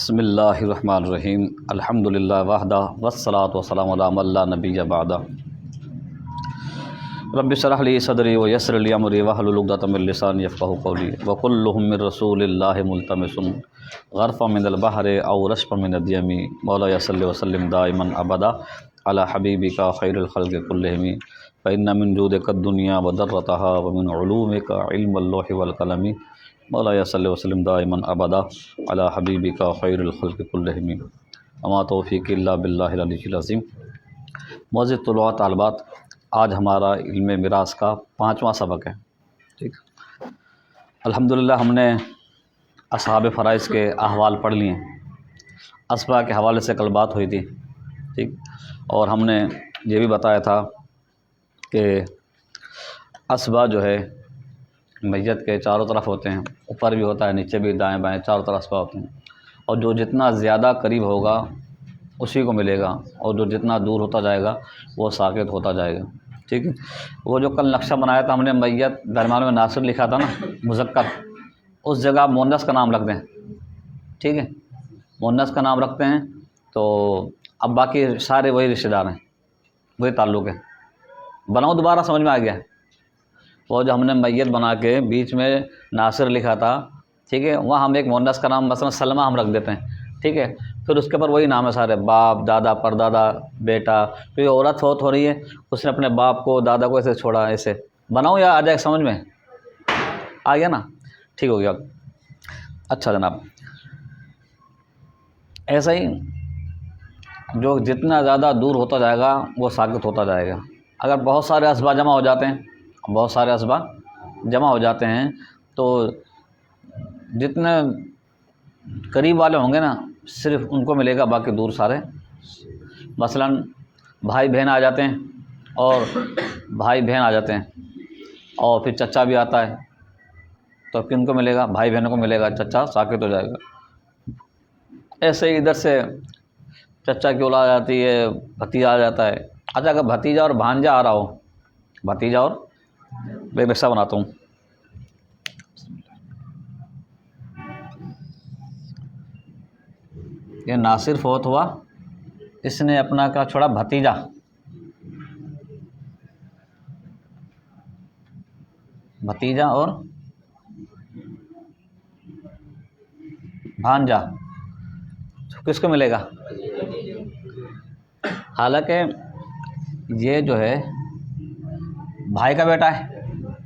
बिस्मिल्लाहिर्रहमानिर्रहीम अल्हम्दुलिल्लाह वहदा वस्सलातु वस्सलामु अला मन ला नबिय्य बअदा रब्बि इश्रह ली सदरी व यस्सिर ली अमरी वहलुल उक़दतम मिन लिसानी यफ़क़हू क़ौली व कुल्लुहुम मिन रसूलिल्लाहि मुल्तमिसून ग़रफ़न मिनल बहरि औ रशफ़न मिनद यमी मौलाया सल्लि व सल्लिम दाइमन अबदा अला हबीबिका खैरिल ख़ल्क़ि कुल्लिहिम फ़इन्ना मिन जूदिका दुनिया व दर्रतहा व मिन उलूमिका इल्मुल लौहि वल क़लम मौलाया सल्लि व सल्लिम दाइमन अबदा अला हबीबिका खैरिल ख़ल्क़ि कुल्लिहिम वमा तौफ़ीक़ी इल्ला बिल्लाहिल अलिय्यिल अज़ीम। मौज़ूद तुलवा तालिबात, आज हमारा इल्म मिरास का 5वां सबक है। ठीक, अल्हम्दुलिल्लाह हमने असहाब फ़राइज़ के अहवाल पढ़ लिए। असबा के हवाले से कल बात हुई थी। ठीक, और हमने ये भी बताया था कि असबा जो है मैयत के चारों तरफ होते हैं, ऊपर भी होता है, नीचे भी, दाएं बाएं चारों तरफ असबा होते हैं, और जो जितना ज़्यादा करीब होगा उसी को मिलेगा, और जो जितना दूर होता जाएगा वो साकित होता जाएगा। ठीक है, वो जो कल नक्शा बनाया था हमने, मैयत दरमियान में नासिर लिखा था ना, मुज़क्कर, उस जगह मुअन्नस का नाम रख दें। ठीक है, मुअन्नस का नाम रखते हैं तो अब बाकी सारे वही रिश्तेदार हैं, वही ताल्लुक़ है। बनाओ दोबारा, समझ में आ गया? वो जो हमने मैयत बना के बीच में नासिर लिखा था, ठीक है, वहाँ हम एक मुअन्नस का नाम मसलन सलमा हम रख देते हैं। ठीक है, फिर उसके ऊपर वही नाम है सारे, बाप, दादा, परदादा, बेटा। फिर औरत फौत हो रही है, उसने अपने बाप को, दादा को ऐसे छोड़ा, ऐसे बनाओ या आ जाए समझ में? आ गया ना? ठीक हो गया। अच्छा जनाब, ऐसा ही जो जितना ज़्यादा दूर होता जाएगा वो साकित होता जाएगा। अगर बहुत सारे असबा जमा हो जाते हैं, बहुत सारे असबा जमा हो जाते हैं तो जितने करीब वाले होंगे ना सिर्फ उनको मिलेगा, बाकी दूर सारे। मसलन भाई बहन आ जाते हैं, और भाई बहन आ जाते हैं, और फिर चचा भी आता है, तो किनको मिलेगा? भाई बहनों को मिलेगा, चचा साकित हो जाएगा। ऐसे ही इधर से चचा की औलाद आ जाती है, भतीजा आ जाता है। अच्छा, अगर भतीजा और भांजा आ रहा हो, भतीजा और, मैं नक्शा बनाता हूँ। ये नासिर फौत हुआ, इसने अपना क्या छोड़ा? भतीजा। भतीजा और भांजा, तो किसको मिलेगा? हालांकि ये जो है भाई का बेटा है,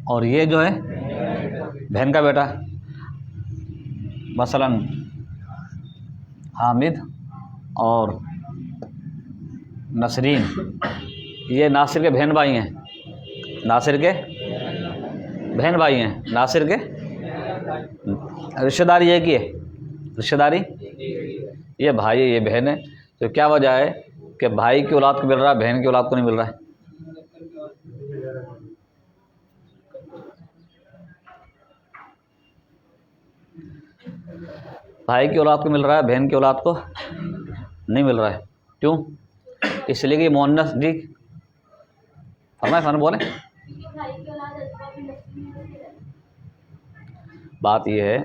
और ये जो है बहन का बेटा है। मसलन हामिद और नसरीन, ये नासिर के बहन भाई हैं, नासिर के बहन भाई हैं, नासिर के रिश्तेदारी एक ही है, रिश्तेदारी ये भाई है, ये बहन है। तो क्या वजह है कि भाई की औलाद को मिल रहा है, बहन की औलाद को नहीं मिल रहा है? भाई की औलाद को मिल रहा है, बहन की औलाद को नहीं मिल रहा है। क्यों? इसलिए कि मुअन्नस, जी फरमाए बोले। बात यह है,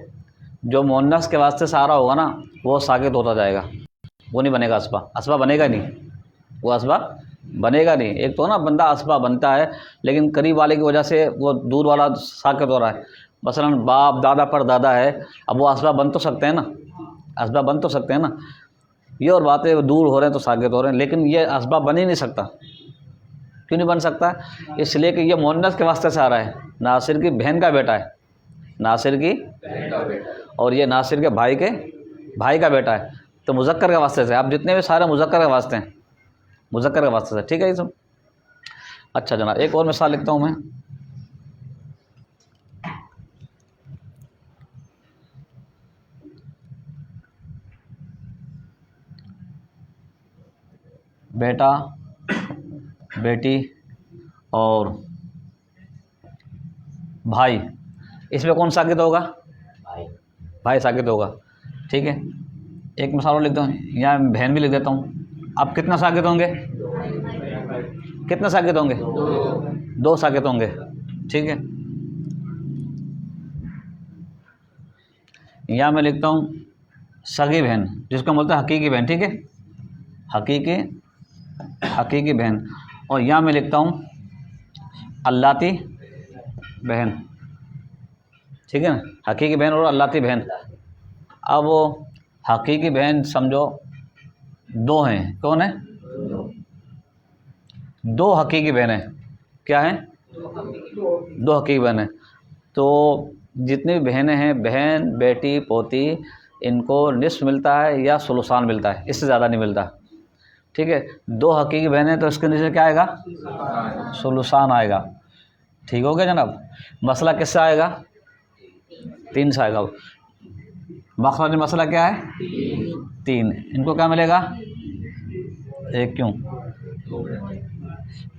जो मुअन्नस के वास्ते सहारा होगा ना वो साकित होता जाएगा, वो नहीं बनेगा असबा। असबा बनेगा नहीं, वो असबा बनेगा नहीं। एक तो ना बंदा असबा बनता है, लेकिन करीब वाले की वजह से वो दूर वाला साकित हो रहा है। मसलन बाप, दादा, पर दादा है, अब वो असबा बन तो सकते हैं ना, असबा बन तो सकते हैं ना। ये और बात है, वो दूर हो रहे हैं तो साकित हो रहे हैं, लेकिन ये असबा बन ही नहीं सकता। क्यों नहीं बन सकता? इसलिए कि ये मुअन्नस के वास्ते से आ रहा है, नासिर की बहन का बेटा है, नासिर की बहन का बेटा, और ये नासिर के भाई का बेटा है, तो मुज़क्कर के वास्ते से। आप जितने भी सारे मुज़क्कर के वास्ते हैं, मुज़क्कर के वास्ते से। ठीक है ये सब। अच्छा जनाब, एक और मिसाल लिखता हूँ मैं। बेटा, बेटी और भाई, इसमें कौन साकित होगा? भाई साकित होगा। ठीक है, एक मिसाल और लिखता हूँ, यहाँ बहन भी लिख देता हूँ। अब कितना साकित होंगे? कितने साकित होंगे? दो साकित होंगे। ठीक है, यहाँ मैं लिखता हूँ सगी बहन, जिसको बोलते हैं हकीकी बहन, ठीक है, हकीकी बहन। और यहाँ मैं लिखता हूँ अल्लाती बहन, ठीक है ना, हकीकी बहन और अल्लाती बहन। अब वो हकीकी बहन समझो दो हैं, कौन है? दो हकीकी बहन है। क्या है? दो हकीकी बहन है। तो जितनी भी बहनें हैं, बहन, बेटी, पोती, इनको निस्फ मिलता है या सुलुसान मिलता है, इससे ज़्यादा नहीं मिलता, ठीक है। दो हकीकी बहनें तो इसके नीचे क्या आएगा? सुलुसान आएगा, ठीक हो गया जनाब। मसला किससे आएगा? 3 से आएगा। मखरज मसला क्या है? 3। इनको क्या मिलेगा? 1। क्यों?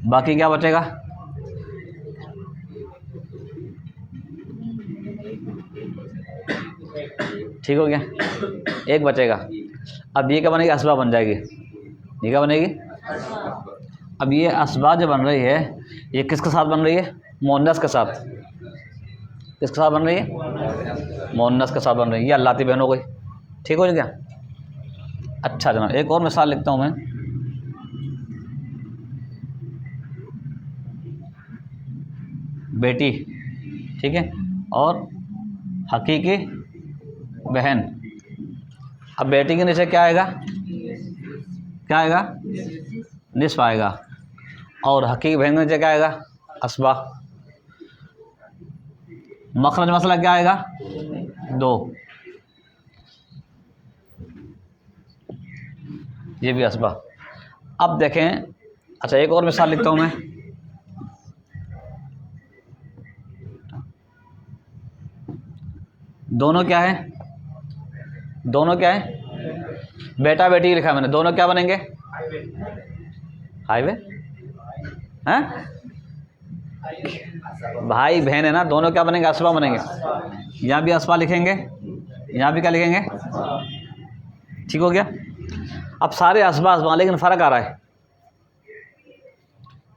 बाकी क्या बचेगा? ठीक हो गया, 1 बचेगा। अब ये क्या बनेगी? असबा बन जाएगी। ये क्या बनेगी? अब ये असबा जो बन रही है, ये किसके साथ बन रही है? मुअन्नस के साथ। किसके साथ बन रही है? मुअन्नस के साथ बन रही है। ये अल्लाती बहन हो गई, ठीक हो गया। अच्छा जनाब, एक और मिसाल लिखता हूँ मैं। बेटी, ठीक है, और हकीकी बहन। अब बेटी के नीचे क्या आएगा? क्या आएगा? निस्फ आएगा। और हकीकी बहन के नीचे क्या आएगा? असबा। मखरज मसला क्या आएगा? 2। ये भी असबा। अब देखें, अच्छा एक और मिसाल लिखता हूँ मैं। दोनों क्या है? दोनों क्या है? बेटा बेटी लिखा है मैंने। दोनों क्या बनेंगे? हाईवे हैं? भाई बहन है ना, दोनों क्या बनेंगे? असबा बनेंगे। यहाँ भी असबा लिखेंगे, यहाँ भी क्या लिखेंगे? ठीक हो गया। अब सारे असबा असबा, लेकिन फ़र्क आ रहा है।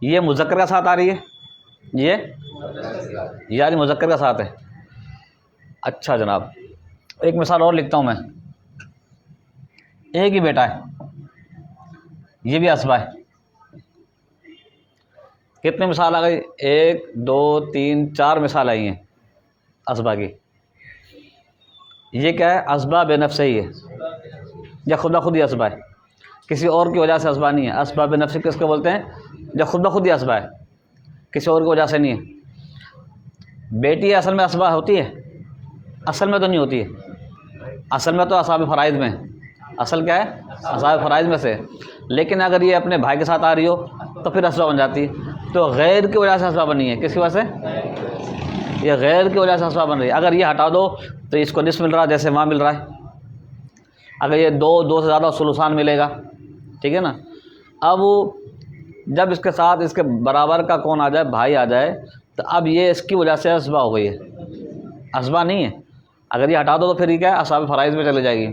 ये मुज़क्कर का साथ आ रही है, ये यानी मुज़क्कर का साथ है। अच्छा जनाब, एक मिसाल और लिखता हूँ मैं। एक ही बेटा है, ये भी असबा है। कितने मिसाल आ गई? 1 2 3 4 मिसाल आई हैं असबा की। ये क्या है? असबा बेनफ्स ही है, या खुदा खुद ही असबा है, किसी और की वजह से असबा नहीं है। असबा बेनफ्स किसको बोलते हैं? जब खुदा खुद ही असबा है, किसी और की वजह से नहीं है। बेटी असल में असबा होती है? असल में तो नहीं होती है। असल में तो असाब फ़राइज़ में, असल क्या है? असाब फ़राइज़ में से। लेकिन अगर ये अपने भाई के साथ आ रही हो तो फिर असबा बन जाती है। तो गैर की वजह से असबा बनी है। किसकी वजह से? ये गैर की वजह से असबा बन रही है। अगर ये हटा दो तो इसको निस्फ मिल रहा है, जैसे वहाँ मिल रहा है। अगर ये 2 से ज़्यादा सुलुसान मिलेगा, ठीक है ना। अब जब इसके साथ इसके बराबर का कौन आ जाए? भाई आ जाए, तो अब ये इसकी वजह से असबा हो गई है, असबा नहीं है। अगर ये हटा दो तो फिर ये क्या है? असाब फ़राइज़ में चले जाएगी।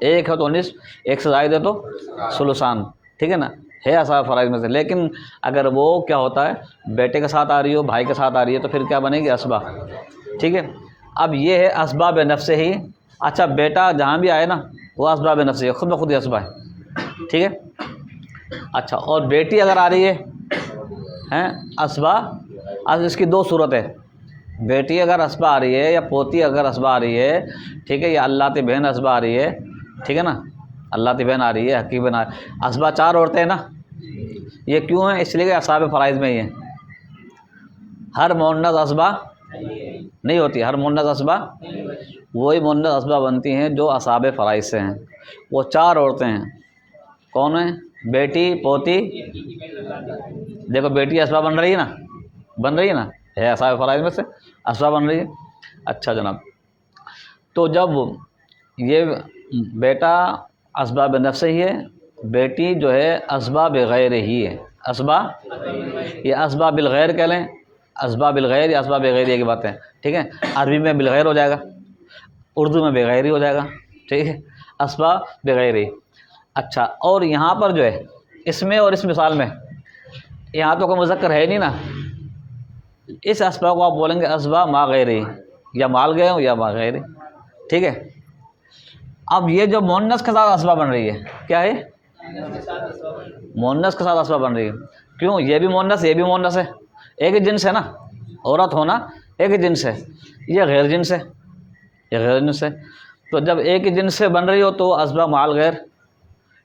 1 है तो निस्फ, 1 से ज़ायद है तो सुलुसान, ठीक है ना, है असाब फ़राइज़ में से। लेकिन अगर वो क्या होता है, बेटे के साथ आ रही हो, भाई के साथ आ रही है, तो फिर क्या बनेगी? असबा, ठीक है। अब ये है असबा बेनफ्स ही। अच्छा, बेटा जहाँ भी आए ना, वो असबा बेनफ्स है, खुद ब खुद ही असबा है, ठीक है। अच्छा, और बेटी अगर आ रही है असबा, अब इसकी 2 सूरत है। बेटी अगर असबा आ रही है या पोती अगर असबा आ रही है, ठीक है, या अल्लाती बहन असबा आ रही है, ठीक है ना, अल्लाती बहन आ रही है, हकीकी बहन आ रही है। असबा 4 औरतें हैं ना। ये क्यों है? इसलिए कि असाब फ़राइज़ में ही है। हर मुअन्नस असबा नहीं होती। हर मुअन्नस असबा वही मुअन्नस असबा बनती हैं जो असाब फ़राइज़ से हैं। वो 4 औरतें हैं। कौन है? बेटी, पोती। देखो बेटी असबा बन रही है ना, बन रही है ना, है असाब फ़राइज़ में से असबा बन रही है। अच्छा जनाब, तो जब ये बेटा असबा बेनफ्स ही है, बेटी जो है असबा बग़ैर ही है। असबा, ये असबा बिलगैर कह लें, असबा बिलगैर या असबा बग़ैर, ये की बात है, ठीक है। अरबी में बिलगैर हो जाएगा, उर्दू में बग़ैर ही हो जाएगा, ठीक है, असबा बग़ैर ही। अच्छा, और यहाँ पर जो है इसमें और इस मिसाल में, यहाँ तो कोई मुज़क्कर है नहीं ना, इस असबा को आप बोलेंगे असबा मा गैरी, या माल गए हो या मा गैरी, ठीक है। अब ये जो मोन्नस के साथ असबा बन रही है, क्या है, मोन्नस के साथ असबा बन रही है। क्यों, ये भी मोन्नस, ये भी मोन्नस है, एक ही जिन्स है ना, औरत होना एक ही जिन्स है, ये गैर जिन्स है, ये गैर जिन्स है। तो जब एक ही जिन्स से बन रही हो तो असबा माल गैर,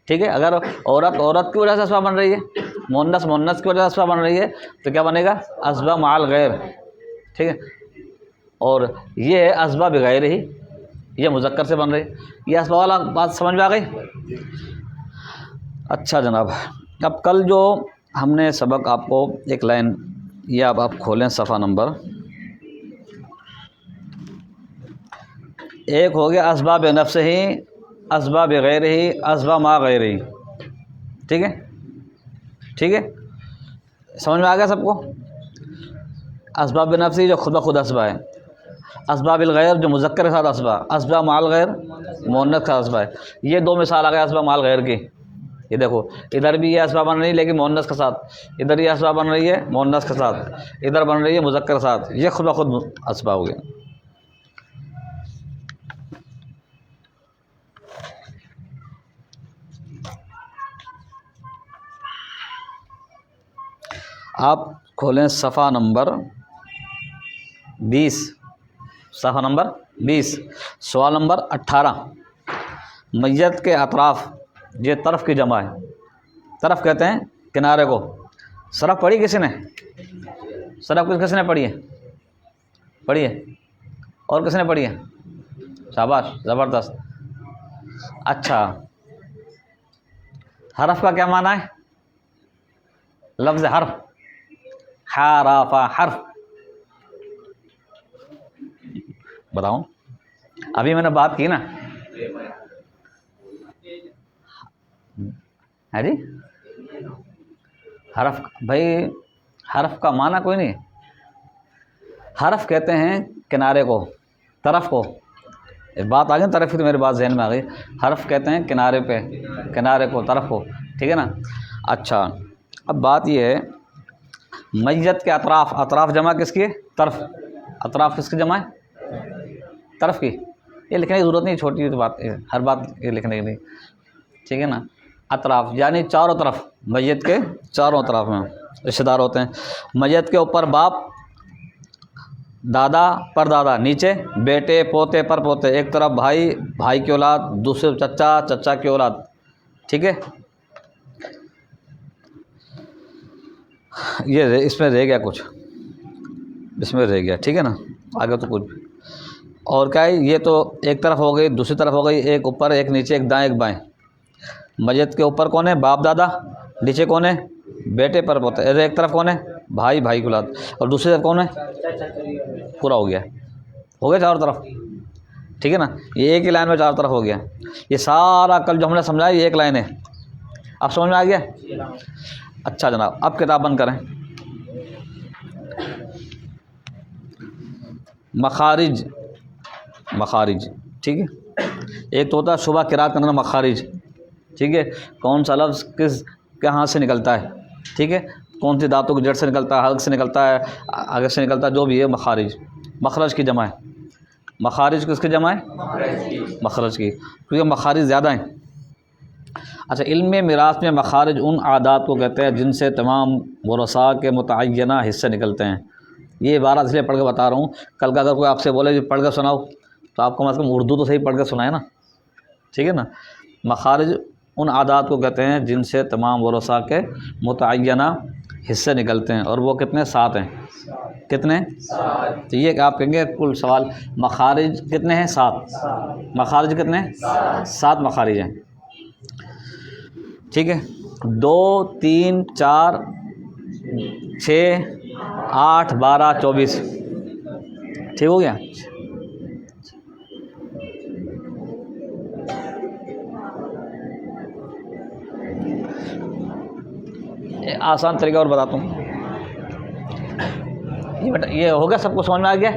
ठीक है। अगर औरत औरत की वजह से असबा बन रही है, मोन्नस मोन्नस की वजह से असबा बन रही है, तो क्या बनेगा, असबा माल गैर, ठीक है। और ये है असबा बगैर ही, ये मुज़क्कर से बन रही, ये असबा वाला बात समझ में आ गई। अच्छा जनाब, अब कल जो हमने सबक आपको एक लाइन, ये आप खोलें सफ़ा नंबर, एक हो गया असबा बेनफ्स ही, असबा बगैर ही, असबा मा गैर ही, ठीक है, ठीक है, समझ में आ गया सबको। असबाब बेनफ्सी जो खुद ब खुद असबा है, असबाब गैर जो मुज़क्कर के साथ असबा, असबा माल गैर मुअन्नस का असबा है। ये दो मिसाल आ गया असबा माल गैर की। ये देखो, इधर भी ये असबा बन रही है लेकिन मुअन्नस के साथ, इधर ये असबा बन रही है मुअन्नस के साथ, इधर बन रही है मुज़क्कर के साथ, ये खुद ब खुद असबा हो गया। आप खोलें सफ़ा नंबर 20, सफ़ा नंबर 20, सवाल नंबर 18। मैयत के अतराफ़, ये तरफ़ की जमा है, तरफ़ कहते हैं किनारे को। सरफ़ पढ़ी किसी ने, सरफ़ किसने पढ़ी है, पढ़ी है, और किसने पढ़ी है, शाबाश, ज़बरदस्त। अच्छा, हरफ का क्या माना है, लफ्ज़ हर्फ, हाराफा हर्फ, बताऊं, अभी मैंने बात की ना, है जी, हरफ भाई, हरफ का माना कोई नहीं, हरफ कहते हैं किनारे को, तरफ को, बात आ गई तरफ की, तो मेरी बात जहन में आ गई। हरफ कहते हैं किनारे पे, किनारे को, तरफ को, ठीक है ना। अच्छा, अब बात ये है, मैयत के अतराफ़, अतराफ़ जमा किसकी है, तरफ, अतराफ़ किसकी जमा है, तरफ की। ये लिखने की ज़रूरत नहीं, छोटी तो बात है, हर बात ये लिखने की नहीं, ठीक है ना। अतराफ़ यानी चारों तरफ, मैयत के चारों तरफ में रिश्तेदार होते हैं। मैयत के ऊपर बाप, दादा परदादा, नीचे बेटे पोते पर पोते, एक तरफ भाई, भाई की औलाद, दूसरे चचा, चचा की औलाद, ठीक है। ये इसमें रह गया कुछ, इसमें रह गया, ठीक है ना, आगे तो कुछ भी। और क्या है, ये तो एक तरफ हो गई, दूसरी तरफ हो गई, एक ऊपर एक नीचे, एक दाएं एक बाएं। मैयत के ऊपर कौन है, बाप दादा, नीचे कौन है, बेटे पर पोते, एक तरफ कौन है, भाई, भाई की औलाद, और दूसरी तरफ कौन है, पूरा हो गया, हो गया चारों तरफ, ठीक है ना। ये एक ही लाइन में चारों तरफ हो गया। ये सारा कल जो हमने समझाया ये एक लाइन है, अब समझ में आ गया। अच्छा जनाब, अब किताब बंद करें। मखारिज, मखारिज, ठीक है, एक तो होता है सुबह किरात करना मखारिज, ठीक है, कौन सा लफ्ज़ किस कहाँ से निकलता है, ठीक है, कौन सी धातु की जड़ से निकलता है, हल्क से निकलता है, आगे से निकलता है, जो भी है मखारिज, मखरज की जमा है। मखारिज किसकी जमा है, मखरज की, क्योंकि मखारिज ज़्यादा हैं। अच्छा, इल्म मिरास में मखारिज उन आदात को कहते हैं जिनसे तमाम वरसा के मुतय्यना हिस्से निकलते हैं। ये बात इसलिए पढ़ के बता रहा हूँ, कल का अगर कोई आपसे बोले कि पढ़ के सुनाओ, तो आप कम अज़ कम उर्दू तो सही पढ़ के सुनाए ना, ठीक है ना। मखारिज उन आदात को कहते हैं जिनसे तमाम वरसा के मुतय्यना हिस्से निकलते हैं, और वो कितने, 7 हैं, कितने, तो ये आप कहेंगे कुल सवाल, मखारिज कितने हैं, 7, मखारिज कितने, 7 मखारिज हैं, ठीक है। 2 3 4 6 8 12 24, ठीक हो गया। आसान तरीका और बताता हूँ, ये बेटा, ये हो गया, सबको समझ में आ गया।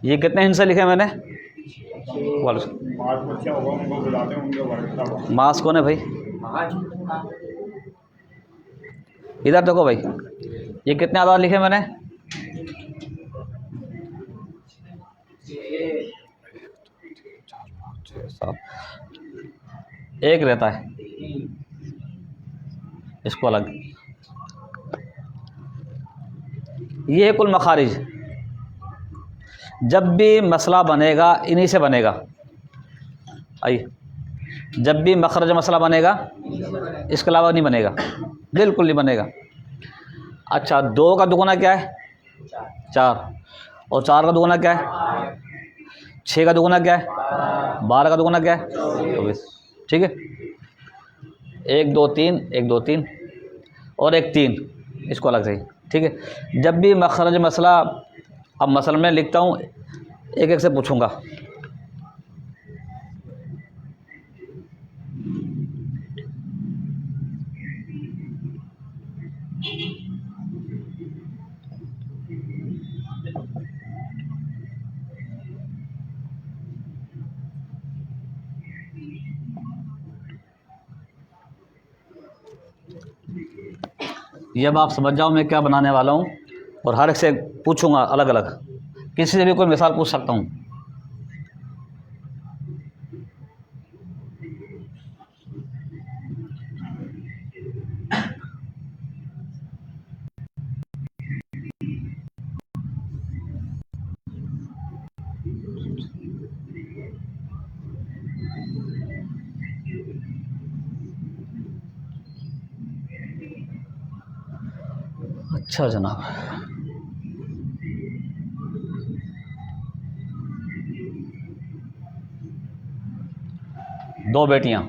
ये कितने हिस्से लिखे मैंने? मास कौन है भाई? इधर देखो भाई, ये कितने आधार लिखे मैंने? एक रहता है, इसको अलग। ये कुल मखारिज, जब भी मसला बनेगा इन्हीं से बनेगा। आइए, जब भी मखरज मसला बनेगा इसके अलावा नहीं बनेगा, बिल्कुल नहीं बनेगा। अच्छा, 2 का दुगुना क्या है? 4। और 4 का दुगुना क्या है? 6 का दुगुना क्या है? 12 का दुगुना क्या है? 24। ठीक है, 1 2 3, 1 2 3 और 1 3, इसको अलग चाहिए। ठीक है, जब भी मखरज मसला, अब मसल में लिखता हूँ, एक एक से पूछूंगा। ये अब आप समझ जाओ मैं क्या बनाने वाला हूँ, और हर एक से पूछूंगा अलग अलग, किसी से भी कोई मिसाल पूछ सकता हूँ। अच्छा जनाब, दो बेटियां,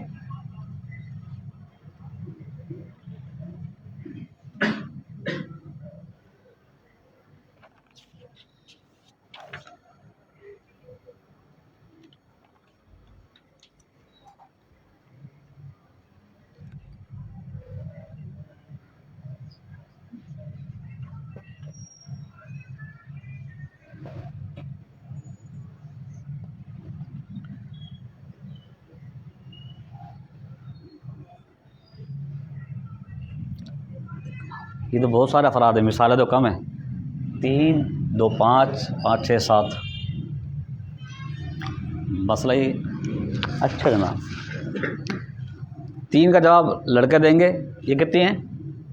ये तो बहुत सारे अफराद है, मिसालें तो कम है। 3 2 5 5 6 7, मसला ही। अच्छा जनाब, 3 का जवाब लड़के देंगे। ये कितनी हैं?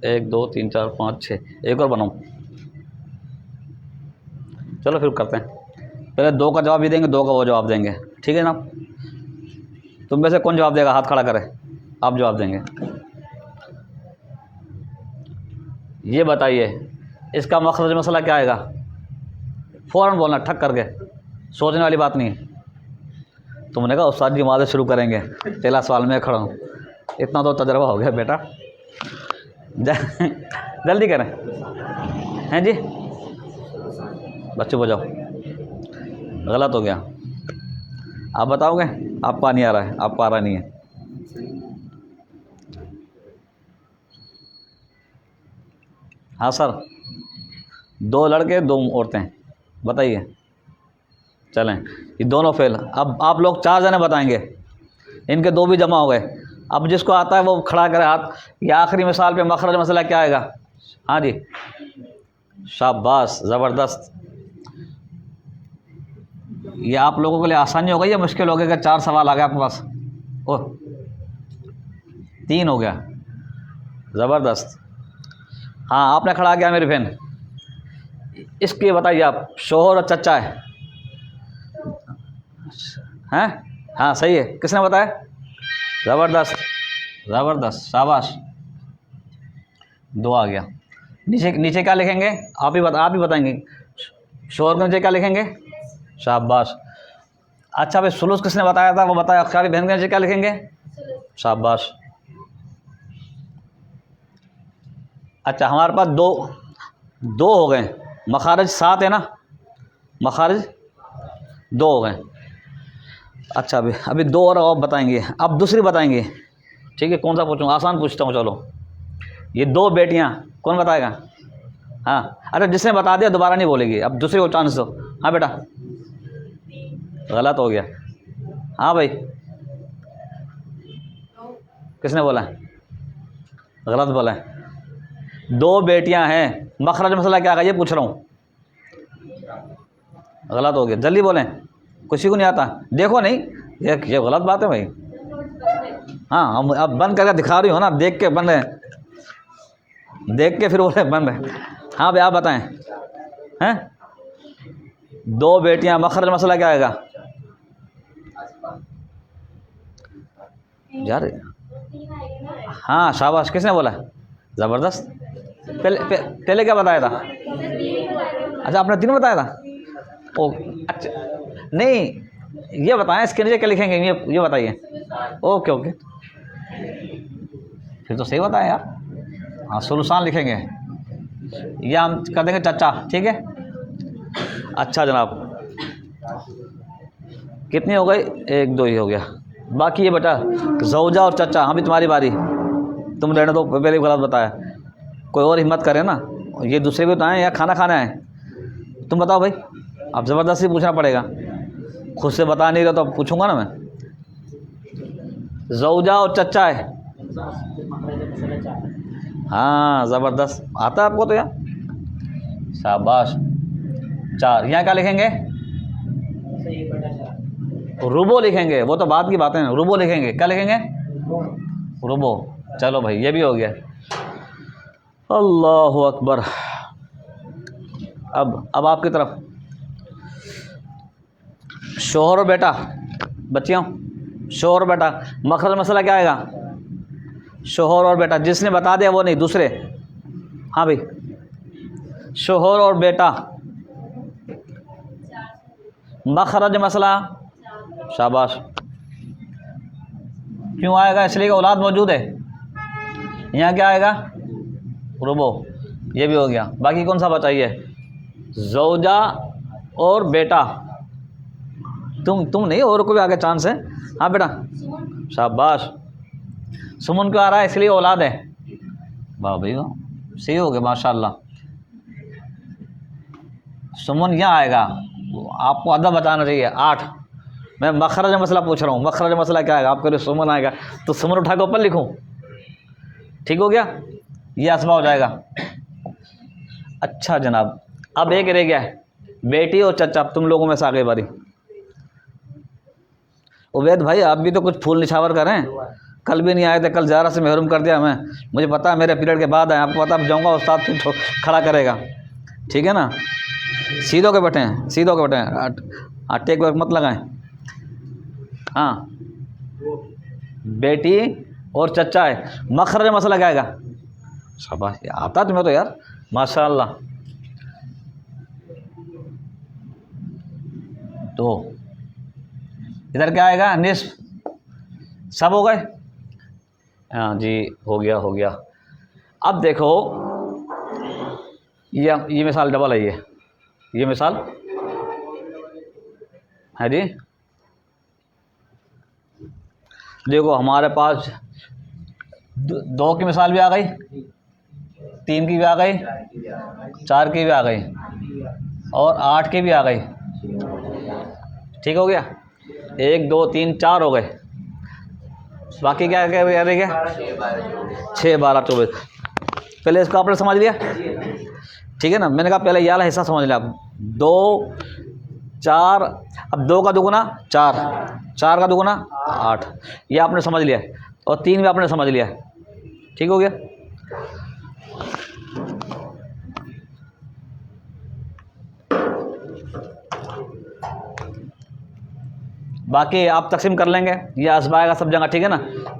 1 2 3 4 5 6। एक और बनाऊँ? चलो फिर करते हैं। पहले 2 का जवाब ये देंगे, 2 का वो जवाब देंगे। ठीक है ना? तुम में से कौन जवाब देगा? हाथ खड़ा करे, आप जवाब देंगे। ये बताइए, इसका मखरज मसला क्या आएगा? फ़ौरन बोलना, ठक करके, सोचने वाली बात नहीं है। तुमने कहा उस्ताद जी माज़ शुरू करेंगे, पहला सवाल में खड़ा हूँ, इतना तो तजर्बा हो गया बेटा। जल्दी करें। हैं जी, बच्चों बजाओ, गलत हो गया। आप बताओगे? आपको नहीं आ रहा है, आपको आ रहा नहीं है। हाँ सर, 2 लड़के 2 औरतें, बताइए। चलें, ये दोनों फेल। अब आप लोग 4 जने बताएंगे, इनके 2 भी जमा हो गए। अब जिसको आता है वो खड़ा करे हाथ। ये आखिरी मिसाल पे मखरज मसला क्या आएगा? हाँ जी, शाबाश, ज़बरदस्त। ये आप लोगों के लिए आसानी हो गई या मुश्किल हो गया कि 4 सवाल आ गए आपके पास? ओह, 3 हो गया, ज़बरदस्त। हाँ, आपने खड़ा किया मेरी बहन। इसकी बताइए आप, शोहर और चचा है? हैं? हाँ सही है। किसने बताया? ज़बरदस्त, ज़बरदस्त, शाबाश। 2 आ गया। नीचे नीचे क्या लिखेंगे? आप ही बताएंगे। शोहर के नीचे क्या लिखेंगे? शाबाश। अच्छा भाई, सुलूस किसने बताया था? वो बताया। अख्तारी बहन के नीचे क्या लिखेंगे? शाबाश। अच्छा, हमारे पास दो हो गए। मखारज 7 है ना? मखारज 2 हो गए। अच्छा, अभी 2 और बताएंगे। अब दूसरी बताएंगे। ठीक है, कौन सा पूछूँ? आसान पूछता हूँ, चलो। ये 2 बेटियाँ, कौन बताएगा? हाँ, अरे जिसने बता दिया दोबारा नहीं बोलेगी। अब दूसरे को चांस दो। हाँ बेटा, गलत हो गया। हाँ भाई, किसने बोला है? गलत बोला है। 2 बेटियां हैं, मखरज मसला क्या है ये पूछ रहा हूँ। गलत हो गया, जल्दी बोलें, किसी को नहीं आता। देखो नहीं, ये गलत बात है भाई। हाँ, हम अब बंद करके दिखा रही हो ना, देख के बंद है, देख के फिर बोले बंद है। हाँ भाई आप बताएं। हैं 2 बेटियां, मखरज मसला क्या आएगा यार? हाँ शाबाश, किसने बोला? ज़बरदस्त। पहले क्या बताया था? अच्छा आपने 3 बताया था। ओ अच्छा, नहीं ये बताएं इसके नीचे क्या लिखेंगे, ये बताइए। ओके ओके, फिर तो सही बताया यार। हाँ सुलसान लिखेंगे, ये हम कर देंगे चचा, ठीक है। अच्छा जनाब, कितनी हो गई? 1 2 ही हो गया। बाकी ये बेटा जौजा और चचा, हाँ भी तुम्हारी बारी। तुम रहने दो, पहले गलत बताया। कोई और हिम्मत करे ना, ये दूसरे भी तो आए या खाना खाना है। तुम बताओ भाई, अब ज़बरदस्ती पूछना पड़ेगा, खुद से बता नहीं रहे तो पूछूंगा ना मैं। जौजा और चचा है। हाँ ज़बरदस्त, आता है आपको तो यार, शाबाश। 4, यहाँ क्या लिखेंगे? रुबो लिखेंगे, वो तो बात की बातें हैं। रुबो लिखेंगे, क्या लिखेंगे? रुबो। चलो भाई ये भी हो गया। अल्लाह अकबर। अब आपकी तरफ, शोहर और बेटा, बच्चियों शोहर और बेटा, मखरज मसला क्या आएगा? शोहर और बेटा, जिसने बता दिया वो नहीं, दूसरे। हाँ भाई, शोहर और बेटा, मखरज मसला, शाबाश। क्यों आएगा? इसलिए कि औलाद मौजूद है। यहाँ क्या आएगा? रुबो, ये भी हो गया। बाकी कौन सा बताइए? जौजा और बेटा। तुम नहीं, और को भी आगे चांस है। हाँ बेटा, शाबाश। सुमन क्यों आ रहा है? इसलिए औलाद है। वाह भाई वाह, सही हो गया माशाल्लाह। सुमन यहाँ आएगा, आपको अदब बताना चाहिए। 8, मैं मखरज मसला पूछ रहा हूँ, मखरज मसला क्या आएगा? आपके लिए सुमन आएगा तो सुमन उठा के ऊपर लिखूँ, ठीक हो गया, ये असबा हो जाएगा। अच्छा जनाब, अब एक रह गया है, बेटी और चचा, तुम लोगों में से आगे बारी। उबैद भाई आप भी तो कुछ फूल निछावर करें, कल भी नहीं आए थे, कल ज़रा से महरूम कर दिया हमें। मुझे पता है मेरे पीरियड के बाद आए, आपको पता, जाऊँगा उस्ताद फिर खड़ा करेगा, ठीक है ना। सीधो के बैठे हैं, सीधो के बैठे हैं, टेक वर्क मत लगाएं। हाँ बेटी और चचा है, मखरज मसला क्या आएगा? शाबाश, आता तुम्हें तो यार माशाल्लाह। तो इधर क्या आएगा? निस्फ। सब हो गए? हाँ जी, हो गया हो गया। अब देखो ये मिसाल डबल है, ये मिसाल है जी। देखो हमारे पास 2 की मिसाल भी आ गई, 3 की भी आ गई, 4 की भी आ गई और 8 की भी आ गई, ठीक हो गया। 1 2 3 4 हो गए। बाकी क्या क्या रह गया? 6 12 24। पहले इसको आपने समझ लिया, ठीक है ना। मैंने कहा पहले ये वाला हिस्सा समझ लिया। 2 4, अब 2 का दुगुना 4, 4 का दुगुना 8, ये आपने समझ लिया, और 3 भी आपने समझ लिया, ठीक हो गया। बाकी आप तकसीम कर लेंगे, ये असबाएगा सब जगह, ठीक है ना,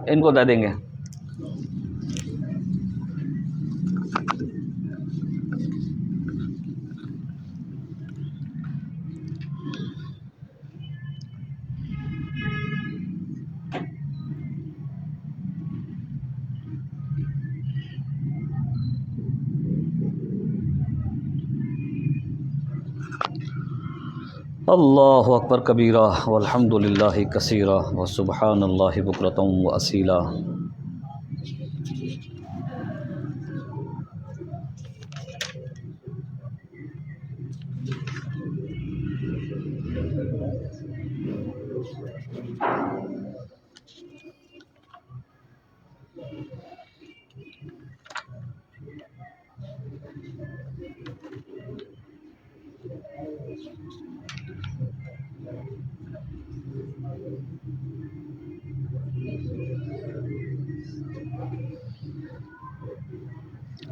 इनको दे देंगे। अल्लाहु अकबर कबीरा वल्हम्दुलिल्लाहि कसीरा व सुब्हानल्लाहि बुकरतम व असीला।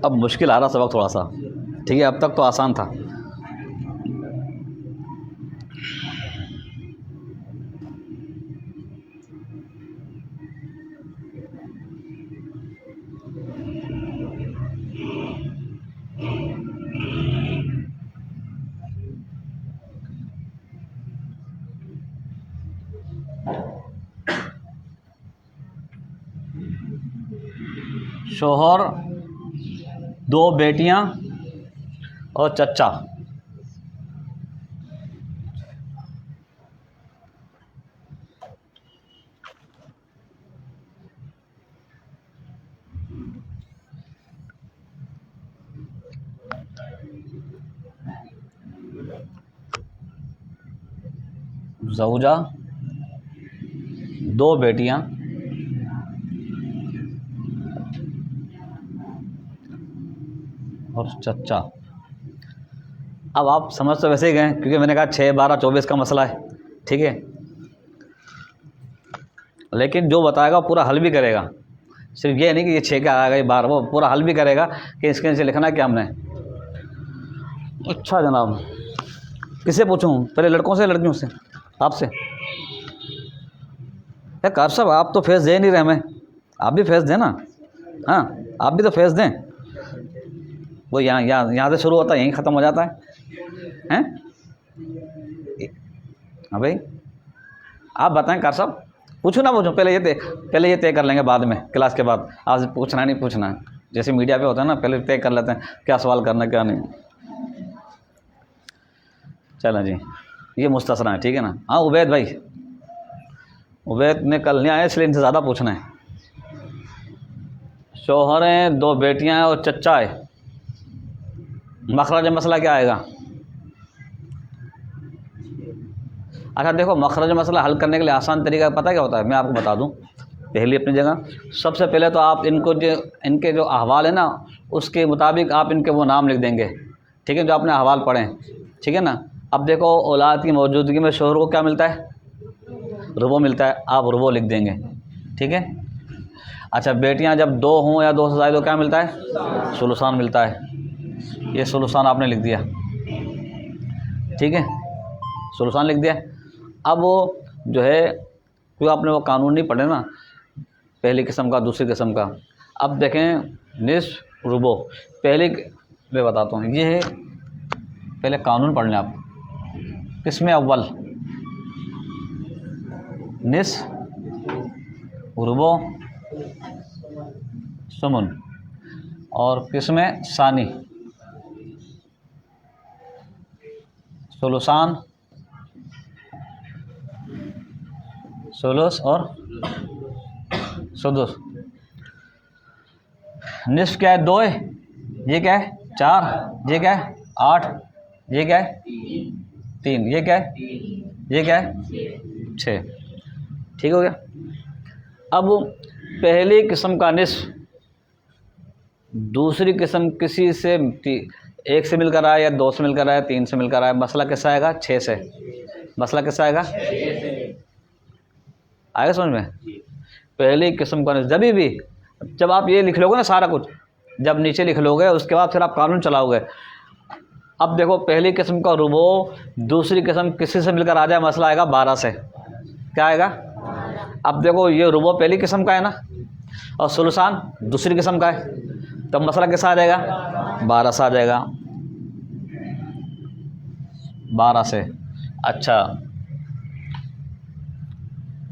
अब मुश्किल आ रहा सबक थोड़ा सा, ठीक है, अब तक तो आसान था। शोहर, 2 बेटियां और चचा। ज़ौजा, 2 बेटियां और चचा। अब आप समझ तो वैसे ही गए क्योंकि मैंने कहा 6, 12, 24 का मसला है, ठीक है। लेकिन जो बताएगा पूरा हल भी करेगा, सिर्फ ये नहीं कि ये 6 का आएगा ये 12, वो पूरा हल भी करेगा कि इसके नीचे लिखना क्या हमने। अच्छा जनाब, किसे पूछूं पहले, लड़कों से लड़कियों से? आपसे। कार साहब आप तो फेस दे नहीं रहे हमें, आप भी फेस दें ना। हाँ आप भी तो फेस दें। वो यहाँ से शुरू होता है यहीं ख़त्म हो जाता है। हाँ भाई आप बताएं कार साहब, पूछो ना पूछो, पहले ये तय कर लेंगे बाद में, क्लास के बाद। आज पूछना नहीं पूछना है, जैसे मीडिया पे होता है ना, पहले तय कर लेते हैं क्या सवाल करना क्या नहीं। चलो जी, ये मुस्तासना है, ठीक है ना। हाँ उबैद भाई, उबैद ने कल नहीं आया इसलिए इनसे ज़्यादा पूछना है। शौहर हैं, 2 बेटियां हैं और चचा है, मखरज मसला क्या आएगा? अच्छा देखो, मखरज मसला हल करने के लिए आसान तरीका पता क्या होता है, मैं आपको बता दूं। पहली अपनी जगह, सबसे पहले तो आप इनके जो अहवाल है ना उसके मुताबिक आप इनके वो नाम लिख देंगे, ठीक है, जो आपने अहवाल पढ़े, ठीक है ना। अब देखो औलाद की मौजूदगी में शोहर को क्या मिलता है? रुबो मिलता है, आप रुबो लिख देंगे, ठीक है। अच्छा बेटियां जब 2 हों या 2 से ज़्यादा तो क्या मिलता है? सुलुसान मिलता है, ये सुलुसान आपने लिख दिया, ठीक है, सुलुसान लिख दिया। अब वो जो है क्योंकि आपने वो कानून नहीं पढ़े ना, पहली किस्म का दूसरी किस्म का। अब देखें निस्फ रुबो, पहले मैं बताता हूँ, ये है पहले कानून पढ़ लें आप। किस्म अव्वल निस्फ रुबो सुमन, और किस्म सानी सुलुसान, सुलुस और सुदुस। निस्फ क्या है? 2 है, ये क्या है? 4, ये क्या है? 8, ये क्या है? 3, ये क्या है? ये क्या है? 6, ठीक हो गया। अब पहली किस्म का निस्फ दूसरी किस्म किसी से 1 से मिलकर आया या 2 से मिलकर आया, 3 से मिलकर आया, मसला कैसा आएगा? 6 से। मसला कैसा आएगा? आएगा समझ में? पहली किस्म का निस्फ जब आप ये लिख लोगे ना सारा कुछ, जब नीचे लिख लोगे उसके बाद फिर आप कानून चलाओगे। अब देखो पहली किस्म का रुबो दूसरी किस्म किसी से मिलकर आ जाए, मसला आएगा 12 से। क्या आएगा? अब देखो ये रुबो पहली किस्म का है ना, और सुलसान दूसरी किस्म का है, तब मसला कैसा आ जाएगा? 12 से आ जाएगा, 12 से।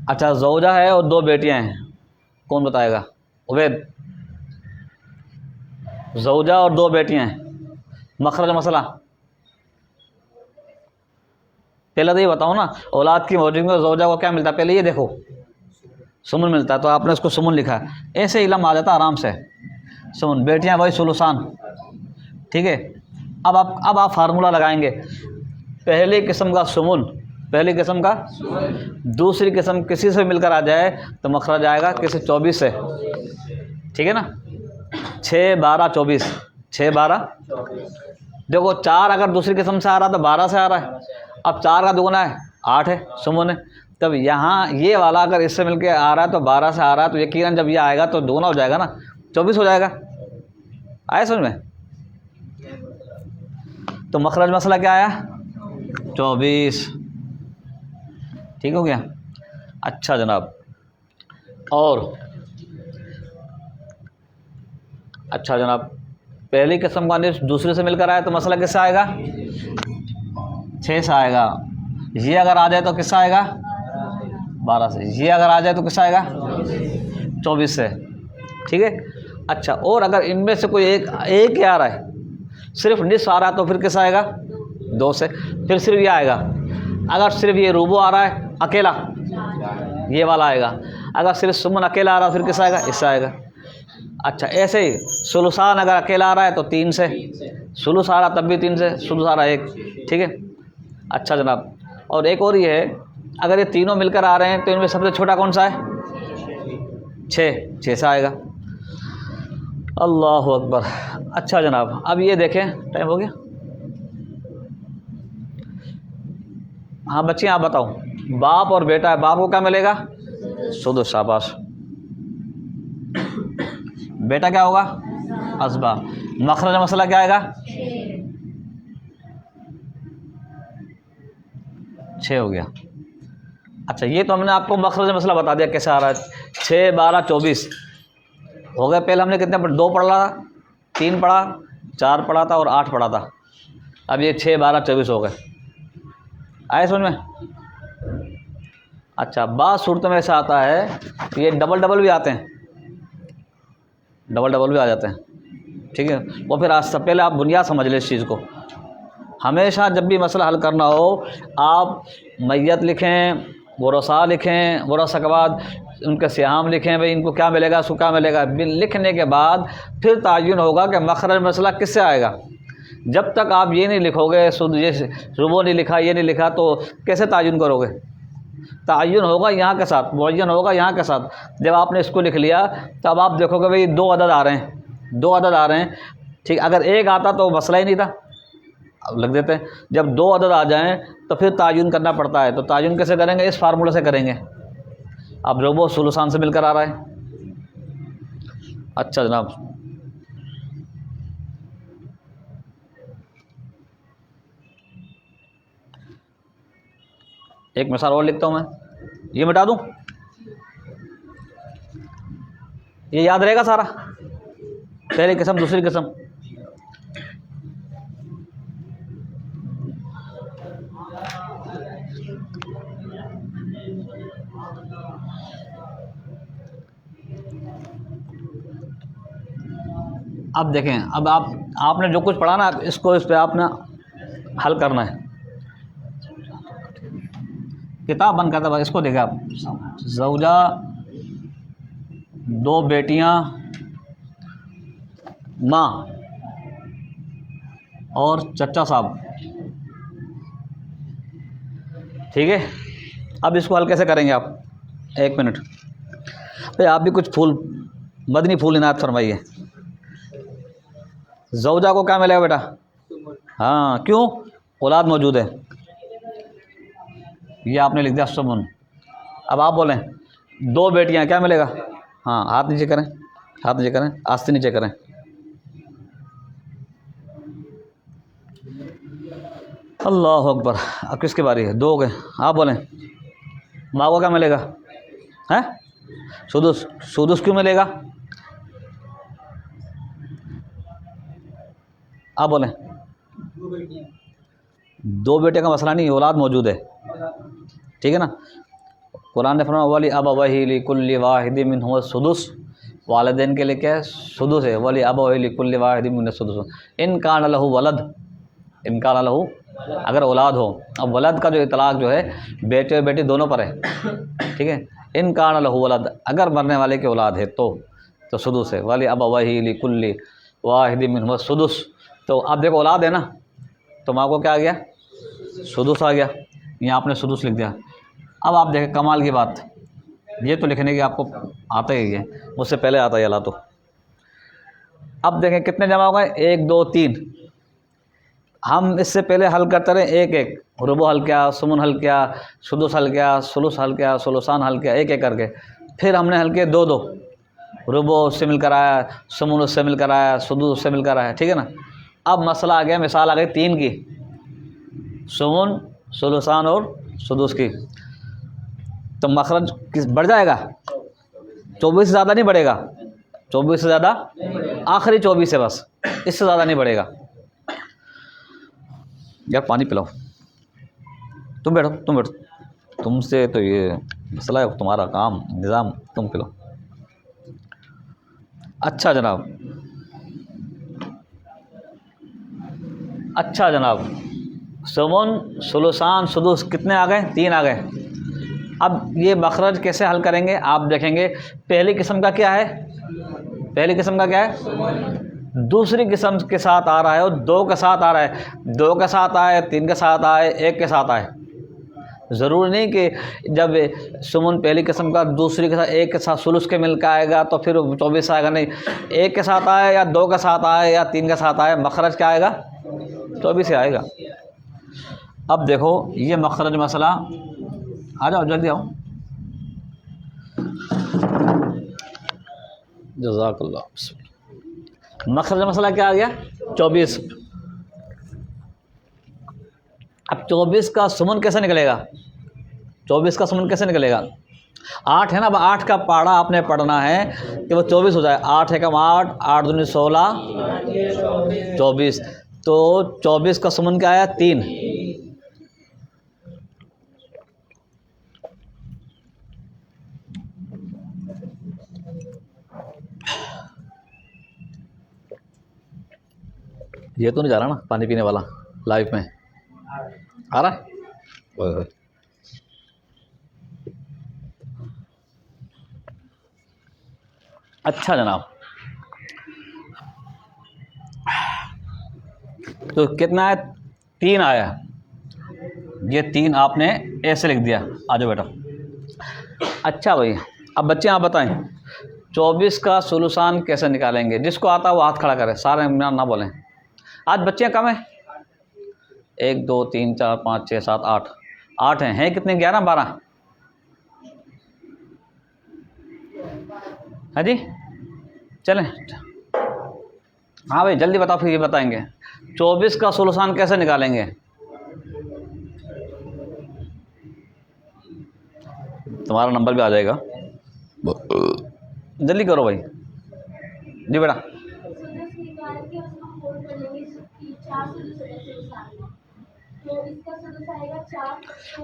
अच्छा ज़ौजा है और 2 बेटियां हैं, कौन बताएगा? उबैद। ज़ौजा और 2 बेटियां हैं, मखरज मसला पहले तो ये बताओ ना, औलाद की मौजूदगी में ज़ौजा को क्या मिलता है? पहले ये देखो, सुमन मिलता है, तो आपने उसको सुमन लिखा है, ऐसे इल्म आ जाता आराम से। सुमन, बेटियां वही सुलुसान, ठीक है। अब आप फार्मूला लगाएंगे, पहली किस्म का सुमन, पहली किस्म का दूसरी किस्म किसी से मिलकर आ जाए तो मखरज आएगा किसी 24 से, ठीक है ना। 6, 12, 24, 6, 12। देखो 4 अगर दूसरी किस्म से आ रहा तो 12 से आ रहा है, अब 4 का दुगुना है 8 है, सुमन है। तब यहाँ ये वाला अगर इससे मिलकर आ रहा है तो 12 से आ रहा है, तो यकीनन जब ये आएगा तो दुगुना हो जाएगा ना, 24 हो जाएगा। आया समझ में? तो मखरज मसला क्या आया? 24। ठीक हो गया। अच्छा जनाब, और अच्छा जनाब, पहली किस्म का निफ्स दूसरे से मिलकर आया तो मसला किससे आएगा? 6 से आएगा। ये अगर आ जाए तो किससे आएगा? 12 से। ये अगर आ जाए तो किससे आएगा? 24 से। ठीक है। अच्छा, और अगर इनमें से कोई एक ही आ रहा है, सिर्फ निस्फ आ रहा है, तो फिर किससे आएगा? 2 से। फिर सिर्फ ये आएगा। अगर सिर्फ ये रूबो आ रहा है अकेला, ये वाला आएगा। अगर सिर्फ सुमन अकेला आ रहा है फिर किससे आएगा? इससे आएगा। अच्छा, ऐसे ही सुलुसान अगर अकेला आ रहा है तो 3 से, सुलुस आ रहा तब भी 3 से, सुलुस आ रहा 1। ठीक है। अच्छा जनाब, और एक और ये है, अगर ये तीनों मिलकर आ रहे हैं तो इनमें सबसे छोटा कौन सा है? 6 से आएगा। अल्लाह अकबर। अच्छा जनाब, अब ये देखें, टाइम हो गया? हाँ बच्चे, आप बताओ, बाप और बेटा है, बाप को क्या मिलेगा? सुदुस। शाबाश। बेटा क्या होगा? असबा। मखरज मसला क्या आएगा? 6 हो गया। अच्छा, ये तो हमने आपको मखरज मसला बता दिया कैसे आ रहा है। 6, 12, 24 हो गए। पहले हमने कितने 2 पढ़ा था, 3 पढ़ा, 4 पढ़ा था और 8 पढ़ा था। अब ये 6, 12, 24 हो गए। आए समझ में? अच्छा, बात सूरतों में ऐसा आता है, ये डबल भी आते हैं, डबल भी आ जाते हैं। ठीक है। वो फिर आज से पहले आप बुनियाद समझ लें इस चीज़ को। हमेशा जब भी मसला हल करना हो, आप मैयत लिखें, वरसा लिखें, वरसा के बाद उनके सिहाम लिखें, भाई इनको क्या मिलेगा, उसको क्या मिलेगा। लिखने के बाद फिर तायुन होगा कि मखरज मसला किससे आएगा। जब तक आप ये नहीं लिखोगे, शुद्ध ये रुबो नहीं लिखा, ये नहीं लिखा, तो कैसे तायुन करोगे? तायुन होगा यहाँ के साथ, मुअय्यन होगा यहाँ के साथ। जब आपने इसको लिख लिया तब आप देखोगे भाई 2 अदद आ रहे हैं, 2 अदद आ रहे हैं। ठीक, अगर 1 आता तो मसला ही नहीं था, अब लग देते हैं। जब 2 अदद आ जाएं तो फिर तायुन करना पड़ता है। तो तायुन कैसे करेंगे? इस फार्मूले से करेंगे। अब रुबो सुलुसान से मिलकर आ रहा है। अच्छा जनाब, एक मिसाल और लिखता हूँ मैं, ये मिटा दूँ, ये याद रहेगा सारा? पहली किस्म, दूसरी किस्म। अब देखें, अब आपने जो कुछ पढ़ा ना, इसको इस पे आपने हल करना है। किताब बंद करता है, इसको देखें आप। ज़ौजा, 2 बेटियां, माँ और चचा साहब। ठीक है। अब इसको हल कैसे करेंगे आप? 1 मिनट भाई, आप भी कुछ फूल, मदनी फूल इनायत फरमाइए। ज़ौजा को क्या मिलेगा बेटा? हाँ, क्यों? औलाद मौजूद है। ये आपने लिख दिया सुमन। अब आप बोलें 2 बेटियां, क्या मिलेगा? हाँ, हाथ नीचे करें, हाथ नीचे करें, आस्ते नीचे करें। अल्लाह अकबर। अब किसकी बारी है? 2 हो गए। आप बोलें माँ को क्या मिलेगा? हैं? सुदुस। सुदुस क्यों मिलेगा? आप बोलें। 2 बेटे का मसला नहीं, औलाद मौजूद है। ठीक है ना? कुरान ने फरमाया वली अबवैहि लिकुल्लि वाहिदिन मिनहुम सुदुस, वालिदैन के लिए क्या है? सुदुस है। वली अबवैहि लिकुल्लि वाहिदिन मिनहुम सुदुस इन कान लहु वलद, इन कान लहु, अगर औलाद हो। अब वलद का जो इतलाक जो है बेटे और बेटी दोनों पर है। ठीक है। इन कान लहु वलद, अगर मरने वाले की औलाद है तो सुदुस है। वली अबवैहि लिकुल्लि वाहिदिन मिनहुम सुदुस। तो आप देखो औलाद है ना, तो माँ को क्या आ गया? सुदुस आ गया। यहाँ आपने सुदुस लिख दिया। अब आप देखें कमाल की बात, ये तो लिखने की आपको आता ही है, मुझसे पहले आता है अल्लाह। तो अब देखें कितने जमा हो गए? 1, 2, 3। हम इससे पहले हल करते रहे एक एक, रुबो हल किया, सुमन हल किया, सुदुस हल किया, सुलुस हल किया, सुलुसान हल किया, एक एक करके। फिर हमने हल किए 2, 2। रुबो उससे मिलकर आया, सुमुन उससे मिलकर आया, सुदुस उससे मिलकर आया, ठीक है ना। अब मसला आ गया, मिसाल आ गई 3 की, सुमुन, सुलुसान और सुदुस की, तो मखरज किस बढ़ जाएगा? 24 से ज़्यादा नहीं बढ़ेगा, 24 से ज़्यादा आखिरी 24 है बस, इससे ज़्यादा नहीं बढ़ेगा। यार पानी पिलाओ, तुम बैठो, तुम बैठो, तुमसे तो ये मसला है, तुम्हारा काम निज़ाम, तुम पिलो। अच्छा जनाब, अच्छा जनाब, सुमुन, सुलुसान, सुदुस कितने आ गए? 3 आ गए। अब ये मखरज कैसे हल करेंगे आप देखेंगे। पहली किस्म का क्या है? पहली किस्म का क्या है? दूसरी किस्म के साथ आ रहा है और 2 के साथ आ रहा है, 2 के साथ आए, 3 के साथ आए, 1 के साथ आए। ज़रूरी नहीं कि जब सुमुन पहली किस्म का दूसरी के साथ 1 के साथ सुलुस के मिल के आएगा तो फिर 24 आएगा, नहीं, 1 के साथ आए या 2 के साथ आए या 3 के साथ आए, मखरज क्या आएगा? 24 आएगा। अब देखो ये मखरज मसला, आ जाओ जल्दी आओ, जज़ाकल्लाह। मखरज मसला क्या आ गया? 24। अब 24 का सुमन कैसे निकलेगा? 24 का सुमन कैसे निकलेगा? 8 है ना, अब 8 का पाड़ा आपने पढ़ना है कि वो 24 हो जाए। 8 है कम 8, 8 दूनी 16, 24, तो 24 का सुमन क्या आया? 3। ये तो नहीं जा रहा ना पानी पीने वाला लाइव में? आ रहा है? ओए अच्छा जनाब, तो कितना है? 3 आया। ये 3 आपने ऐसे लिख दिया। आ जाओ बेटा। अच्छा भाई, अब बच्चे आप बताएं 24 का सुलुसान कैसे निकालेंगे? जिसको आता है वो हाथ खड़ा करे, सारे ना बोलें। आज बच्चे कम हैं, 1 2 3 4 5 6 7 8, 8 हैं कितने? 11 12? हाँ जी, चलें। हाँ भाई जल्दी बताओ, फिर ये बताएंगे 24 का सुलुसान कैसे निकालेंगे। तुम्हारा नंबर भी आ जाएगा, जल्दी करो भाई। जी बेटा,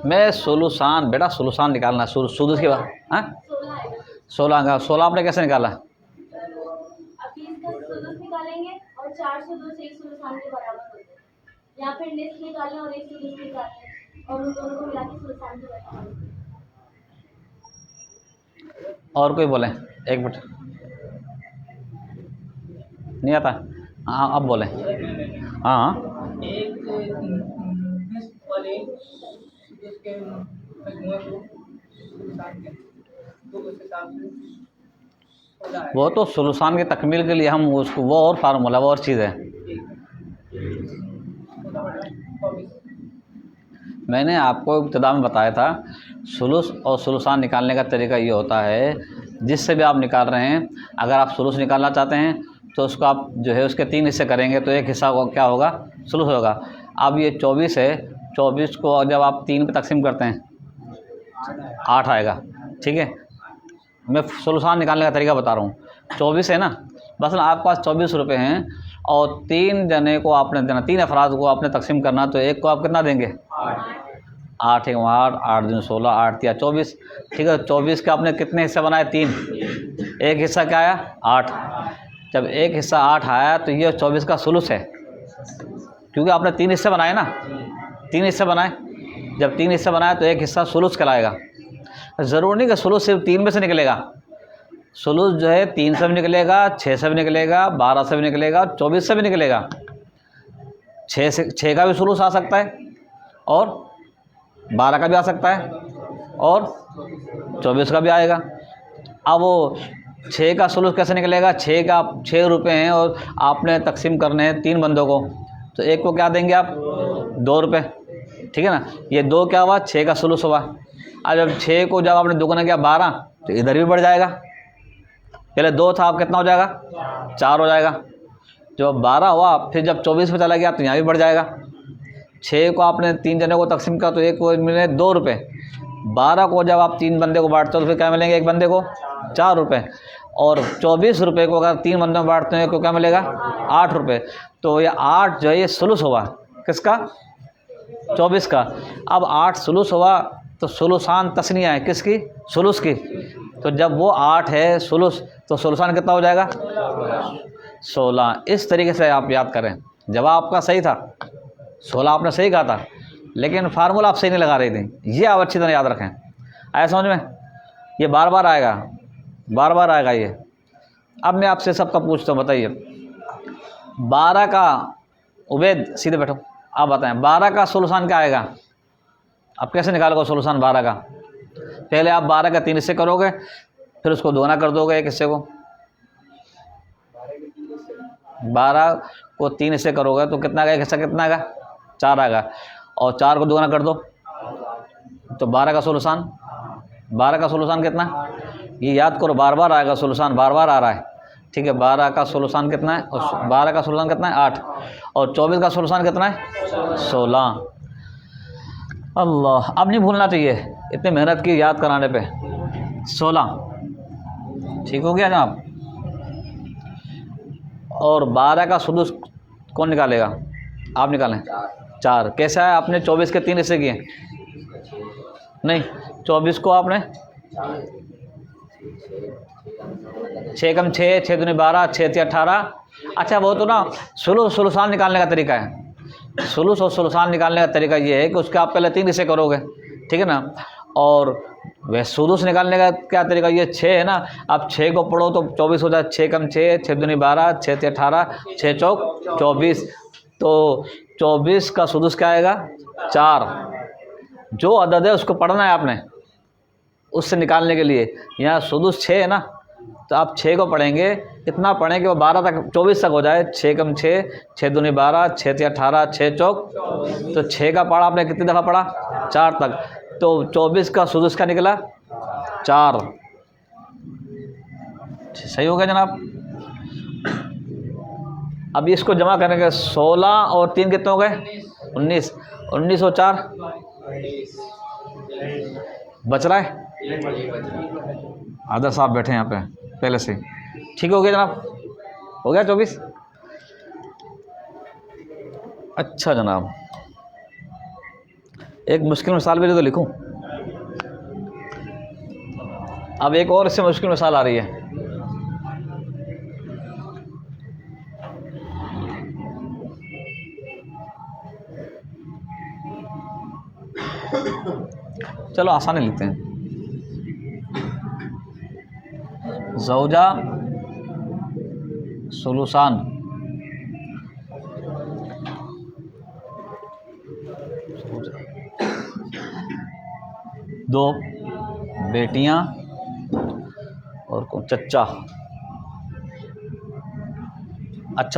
मैं सुलुसान, बेटा सुलुसान निकालना, सुदुस के बाद। हाँ 16 का 16 आपने कैसे निकाला? और 402 से 1 सुलुसान के बराबर होते हैं, या फिर निस्फ निकालना और 1 सुलुस निकालना और उन दोनों को मिला के सुलुसान के बराबर। और कोई बोले? एक मिनट, नहीं आता? हाँ अब बोले। हाँ वो तो सुलुसान के तकमील के लिए हम उसको, वो और फार्मूला, वो और चीज़ है। मैंने आपको इब्तिदा में बताया था सुलुस और सुलुसान निकालने का तरीका ये होता है, जिससे भी आप निकाल रहे हैं, अगर आप सुलुस निकालना चाहते हैं तो उसको आप जो है उसके 3 हिस्से करेंगे तो एक हिस्सा क्या होगा? सुलुस होगा। अब ये 24 है, 24 को जब आप 3 पे तकसीम करते हैं 8 आएगा, ठीक है। मैं सुलुसान निकालने का तरीका बता रहा हूँ। 24 है ना, बस आपके पास 24 रुपये हैं और 3 जने को आपने देना, 3 अफराद को आपने तकसीम करना, तो एक को आप कितना देंगे? 8 है 8, 8 दूनी 16, 8 या 24, ठीक है। 24 के आपने कितने हिस्से बनाए? 3। एक हिस्सा क्या आया? 8। जब एक हिस्सा 8 आया तो ये 24 का सुलुस है, क्योंकि आपने 3 हिस्से बनाए ना, 3 हिस्से बनाए। जब 3 हिस्से बनाए तो एक हिस्सा सुलुस कहलाएगा। ज़रूर नहीं कि सुलुस सिर्फ 3 में से निकलेगा, सुलुस जो है 3 से भी निकलेगा, 6 से भी निकलेगा, 12 से भी निकलेगा, 24 से भी निकलेगा। 6 का भी सुलुस आ सकता है और 12 का भी आ सकता है और 24 का भी आएगा। अब वो 6 का सुलुस कैसे निकलेगा? 6 रुपये हैं और आपने तकसीम करने हैं 3 बंदों को, तो एक को क्या देंगे आप? 2 रुपये, ठीक है ना। ये 2 क्या हुआ? 6 का सुलुस हुआ। अब जब 6 को जब आपने दुगना किया 12, तो इधर भी बढ़ जाएगा, पहले 2 था, अब कितना हो जाएगा? 4 हो जाएगा। जब 12 हुआ फिर जब 24 पे चला गया तो यहाँ भी बढ़ जाएगा। 6 को आपने 3 जने को तकसीम किया तो एक को मिले 2 रुपये। 12 को जब आप 3 बंदे को बांटते हो तो फिर क्या मिलेंगे? एक बंदे को 4 रुपये। और 24 रुपये को अगर 3 बंदों में बांटते हैं तो क्या मिलेगा? 8 रुपये। तो ये 8 जो है ये सुलुस हुआ किसका? 24 का। अब 8 सुलुस हुआ तो सुलुसान तस्निया है किसकी? सुलुस की। तो जब वो 8 है सुलुस तो सुलुसान कितना हो जाएगा? 16। इस तरीके से आप याद करें। जवाब आपका सही था, 16 आपने सही कहा था, लेकिन फार्मूला आप सही नहीं लगा रही थी। ये आप अच्छी तरह याद रखें। आया समझ में? ये बार बार आएगा, बार बार आएगा ये। अब मैं आपसे सबका पूछता हूँ, बताइए 12 का, उबैद सीधे बैठो, आप बताएं 12 का सुलसान क्या आएगा? आप कैसे निकालोगे सुलसान 12 का? पहले आप 12 का 3 हिस्से करोगे, फिर उसको दोगुना कर दोगे एक हिस्से को। 12 को 3 हिस्से करोगे तो कितना आएगा? एक हिस्सा कितना आएगा? 4 आएगा। और 4 को दोगुना कर दो तो 12 का सुलसान। 12 का सुलसान कितना? ये याद करो, बार बार आएगा सुलसान, बार बार आ रहा है, ठीक है। 12 का सुलसान कितना है? और 12 का सुलसान कितना है? 8। और 24 का सुलसान कितना है? 16। अल्लाह, अब नहीं भूलना चाहिए, इतनी मेहनत की याद कराने पे। 16 ठीक हो गया जनाब। और 12 का सुदुस कौन निकालेगा? आप निकालें। 4 कैसा है? आपने 24 के 3 हिस्से किए नहीं, 24 को आपने 6 कम 6, 6 दूनी 12, 6 तिया 18। अच्छा वो तो ना सुलुसान निकालने का तरीका है। सुलुस और सुलसान निकालने का तरीका ये है कि उसके आप पहले 3 हिस्से करोगे, ठीक है ना। और वह सुदुस निकालने का क्या तरीका? ये 6 है ना, अब 6 को पढ़ो तो 24 हो जाए। 6 कम 6, 6 दूनी 12, 6 तिया 18, 6 चौक 24। तो 24 का सुदुस क्या आएगा? 4। जो अदद है उसको पढ़ना है आपने, उससे निकालने के लिए। यहाँ सुदुस 6 है ना, तो आप 6 को पढ़ेंगे, इतना पढ़ें कि वो 12 तक 24 तक हो जाए। 6 कम 6, 6 दूनी 12, 6 तिया 18, 6 चौक। तो 6 का पढ़ा आपने कितनी दफ़ा पढ़ा? 4 तक। तो 24 का सुदुस का निकला 4। सही हो गया जनाब। अब इसको जमा करेंगे, 16 और 3 कितने हो गए? 19। 19 और 4 बच रहा है। आदर साहब बैठे हैं यहाँ पे पहले से। ठीक हो गया जनाब, हो गया 24। अच्छा जनाब, एक मुश्किल मिसाल भी तो लिखूं। अब एक और इससे मुश्किल मिसाल आ रही है। चलो आसानी लिखते हैं। ज़ौजा सुलुसान, दो बेटियां और चच्चा